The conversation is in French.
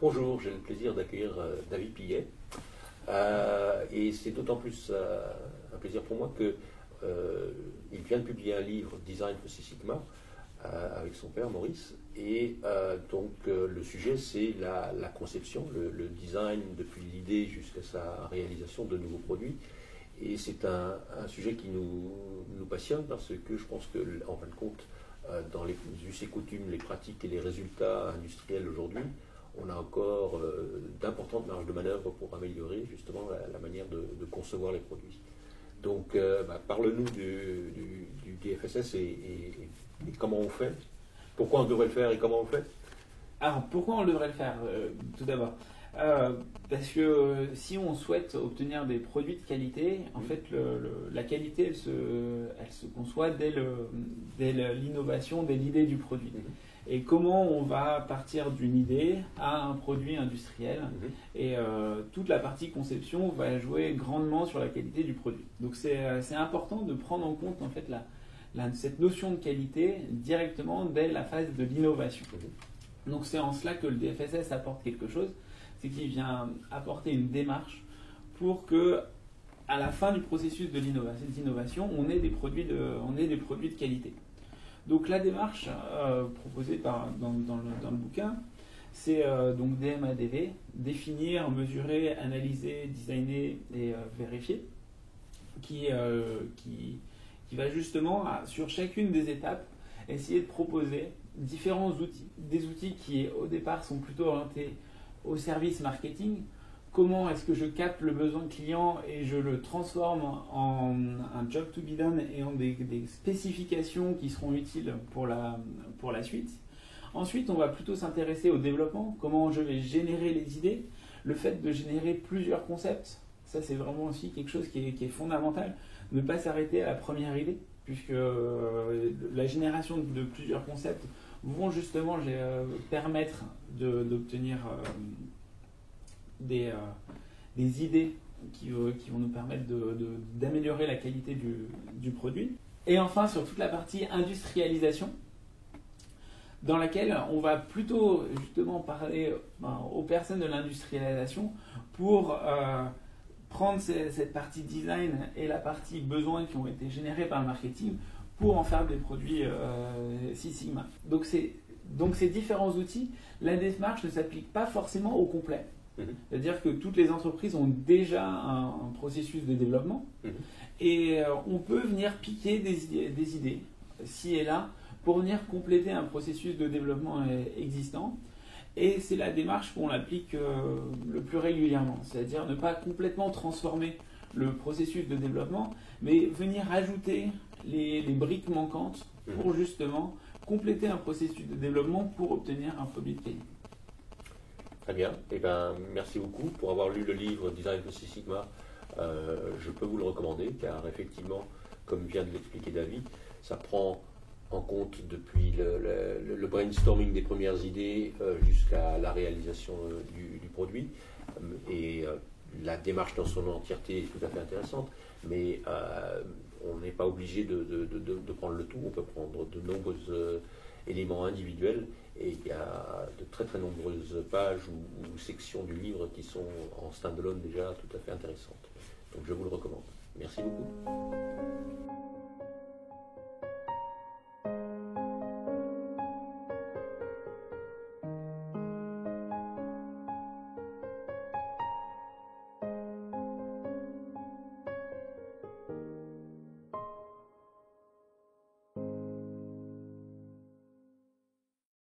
Bonjour, j'ai le plaisir d'accueillir David Pillet. Et c'est d'autant plus un plaisir pour moi que il vient de publier un livre, Design for Six Sigma, avec son père Maurice. Et donc le sujet, c'est la conception, le design depuis l'idée jusqu'à sa réalisation de nouveaux produits. Et c'est un sujet qui nous passionne parce que je pense qu'en fin de compte, dans les us et coutumes, les pratiques et les résultats industriels aujourd'hui, on a encore d'importantes marges de manœuvre pour améliorer justement la manière de concevoir les produits. Donc, parle-nous du DFSS et comment on fait, pourquoi on devrait le faire et comment on le fait. Alors, pourquoi on devrait le faire, tout d'abord parce que si on souhaite obtenir des produits de qualité, en fait, la qualité, elle se conçoit dès l'innovation, dès l'idée du produit. Et comment on va partir d'une idée à un produit industriel. Et toute la partie conception va jouer grandement sur la qualité du produit. Donc c'est important de prendre en compte en fait cette notion de qualité directement dès la phase de l'innovation. Donc c'est en cela que le DFSS apporte quelque chose, c'est qu'il vient apporter une démarche pour que à la fin du processus de l'innovation, on ait des produits de qualité. Donc la démarche proposée dans le bouquin, c'est donc DMADV, définir, mesurer, analyser, designer et vérifier, qui va justement, sur chacune des étapes, essayer de proposer différents outils. Des outils qui, au départ, sont plutôt orientés au service marketing. Comment est-ce que je capte le besoin client et je le transforme en un job to be done et en des spécifications qui seront utiles pour la suite. Ensuite, on va plutôt s'intéresser au développement, comment je vais générer les idées, le fait de générer plusieurs concepts. Ça, c'est vraiment aussi quelque chose qui est fondamental. Ne pas s'arrêter à la première idée, puisque la génération de plusieurs concepts vont justement permettre d'obtenir des idées qui vont nous permettre d'améliorer la qualité du produit. Et enfin, sur toute la partie industrialisation, dans laquelle on va plutôt justement parler aux personnes de l'industrialisation pour prendre cette partie design et la partie besoins qui ont été générés par le marketing pour en faire des produits Six Sigma. Donc ces différents outils, la démarche ne s'applique pas forcément au complet. C'est-à-dire que toutes les entreprises ont déjà un processus de développement et on peut venir piquer des idées, ci et là, pour venir compléter un processus de développement existant. Et c'est la démarche qu'on applique le plus régulièrement, c'est-à-dire ne pas complètement transformer le processus de développement, mais venir ajouter les briques manquantes pour justement compléter un processus de développement pour obtenir un produit de qualité. Très bien, merci beaucoup pour avoir lu le livre Design for Six Sigma. Je peux vous le recommander car effectivement, comme vient de l'expliquer David, ça prend en compte depuis le brainstorming des premières idées jusqu'à la réalisation du produit. Et la démarche dans son entièreté est tout à fait intéressante, mais on n'est pas obligé de prendre le tout, on peut prendre de nombreux éléments individuels et il y a de très très nombreuses pages ou sections du livre qui sont en stand-alone déjà tout à fait intéressantes. Donc je vous le recommande. Merci beaucoup.